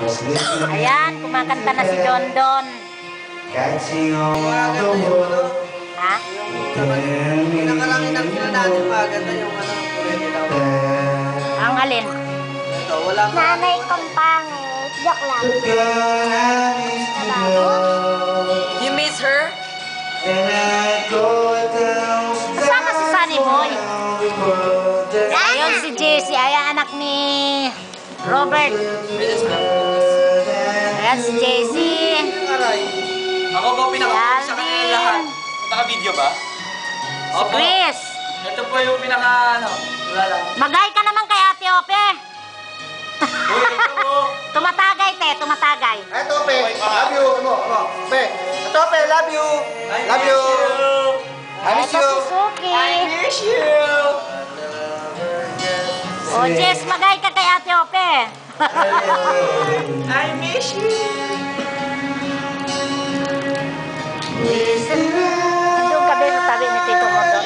Ayan, kumakanta na si Don Don. Ha? Pinakalangin ang sila natin maganda yung Ang alin? Ito, wala pa. Nanay kong pangit. Joke lang. You miss her? Kasama si Sunny Boy. Ayun si Jessie, ayan anak ni Robert. Ayan si Jessie. Ako ba pinaka-focus sa kanila lahat? Naka-video ba? Si Chris. Ito po yung pinaka, wala lang. Mag-hi ka naman kay Ate Ope. Uy, ito po. Tumatagay, te, tumatagay. Ito, Pe. Love you. Pe. Ito, Pe. Love you. Love you. I miss Ito you. si Suki. I miss you. O, Jess, mag-hi ka kay Ate Ope. I miss you. Doon ka din sa tabi ni Tito mo doon.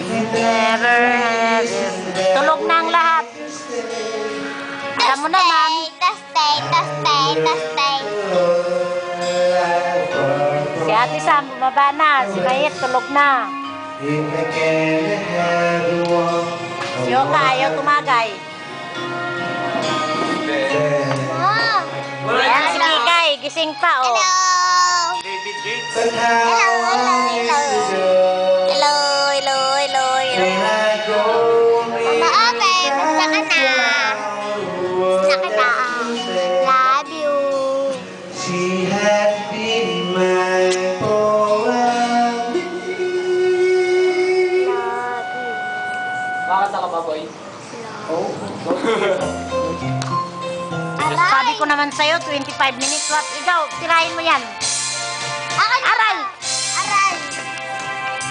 Never have you. Tulog na ang lahat. Alam mo naman. Stay. Si Ate Sam, bumaba na. Si Mayet, tulog na. Si Oka, ayaw tumagay. Ayan si Kikay, gising pa, oh. David Gates. Hello. Mama Ope, basta ka na. Love you. She had been my poem. Makakanta ka ba, boy? Sabi ko naman sa'yo, 25 minutes. What? Ikaw, tirahin mo yan. Aral!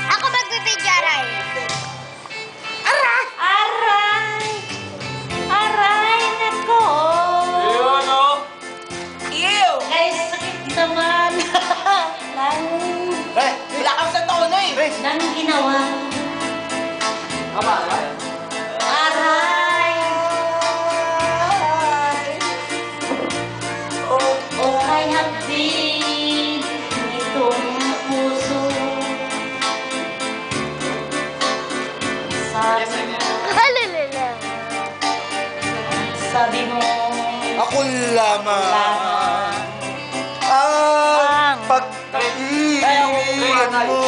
Ako magbibidyo, aray. Aray, nako! Ayun, oh. Ew! Ay, sakit naman. Wala kang sa tono eh. Nang ginawa. Tama, ba? Aray! O kay hapdi, itong puso. Sabi mo, Ako lamang ang pag-ibig mo.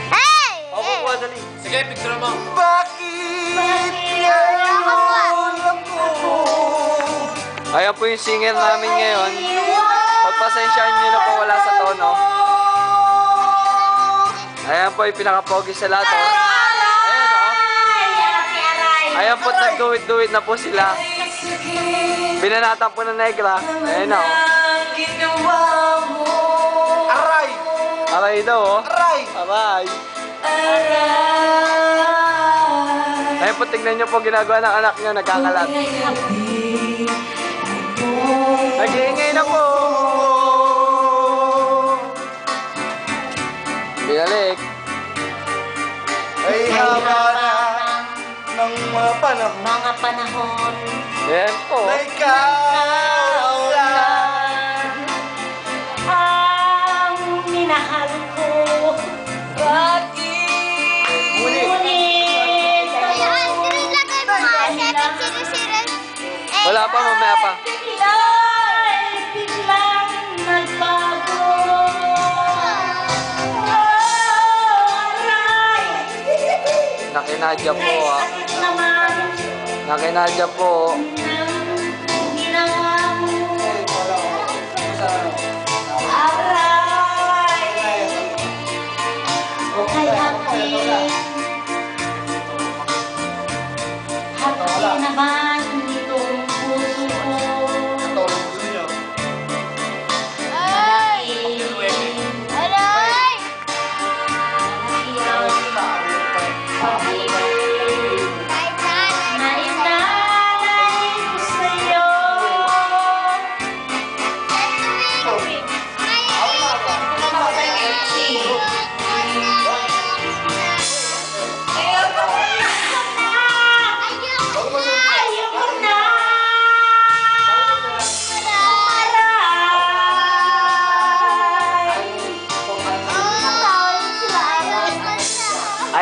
Hey! Opo po, dali. Sige, picture mo. Bakit ngayon ako? Ayan po yung singer namin ngayon. Pagpasensyaan nyo na po wala sa tono. Ayan po yung pinaka-pogi sa lahat. Oh. Ayan o. Ayan po, nag-do-it na po sila. Binanatan po ng negra. Ayan o. Aray! Aray daw o. Aray! Aray. Ayan po, tignan nyo po ginagawa ng anak nyo. Nagkakalat. Nag-iingay na po. Binalik. Ay haba na ng mga panahon mga panahon. Ayan po. na ikaw lang. Ang minahal ko. Ngunit Ayan, sinilagay mo nga. 700. Wala pa, mamaya pa. biglang nagbago. Aray! Nakinadya po ah. Sakit naman Nakinadya po. ng ginawa mo. Aray! O kay happy. Happy naman itong puso ko. Ay! Aray! Kahit saan, ay Nainalay ko sa'yo.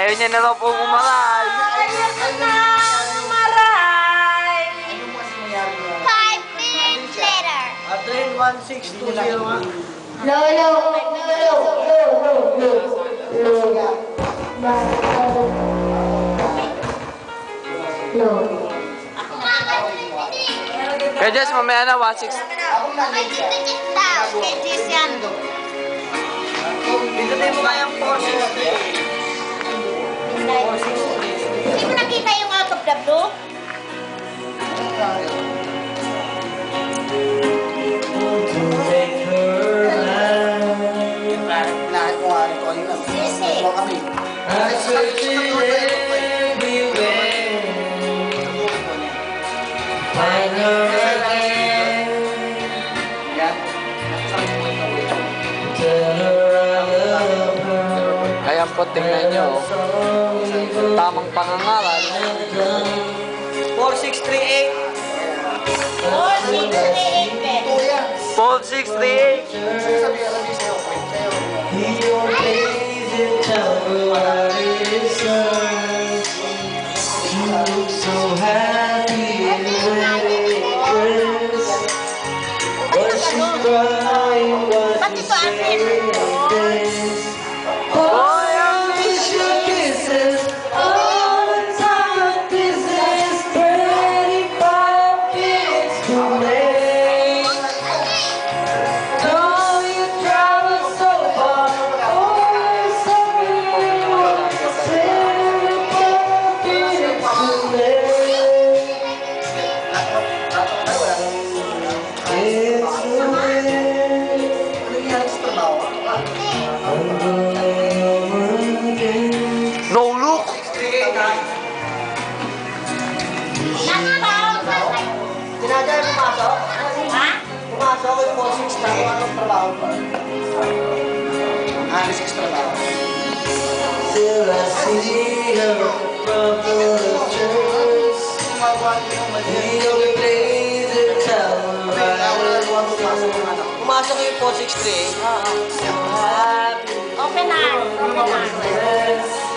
Ayaw niya na raw po umaray. Maray! 5 minutes later. Train 16201. Kaya Jess, mamaya na, 1.6. Dikit daw. Kay Jess yan. Dito tayo mo kayang 460. Hindi mo nakita yung out of the blue? Lahat ko nga rin ko yun lang. Sisi. Kuha kami. Kaya po, tingnan nyo. Tamang pangangaral. 4638. Oh, 638 bet. Ito yan. 4638. Sabi sa'yo. Sa'yo. Ba't ito akin? No look. Tinadya pumasok? Ha? Pumasok yung 46 na kung anong trabaho pa. Alis ka sa trabaho. Till I see her proper church. The only place in town where I want to. Pumasok yung 463. So happy. Open hand. Open hand.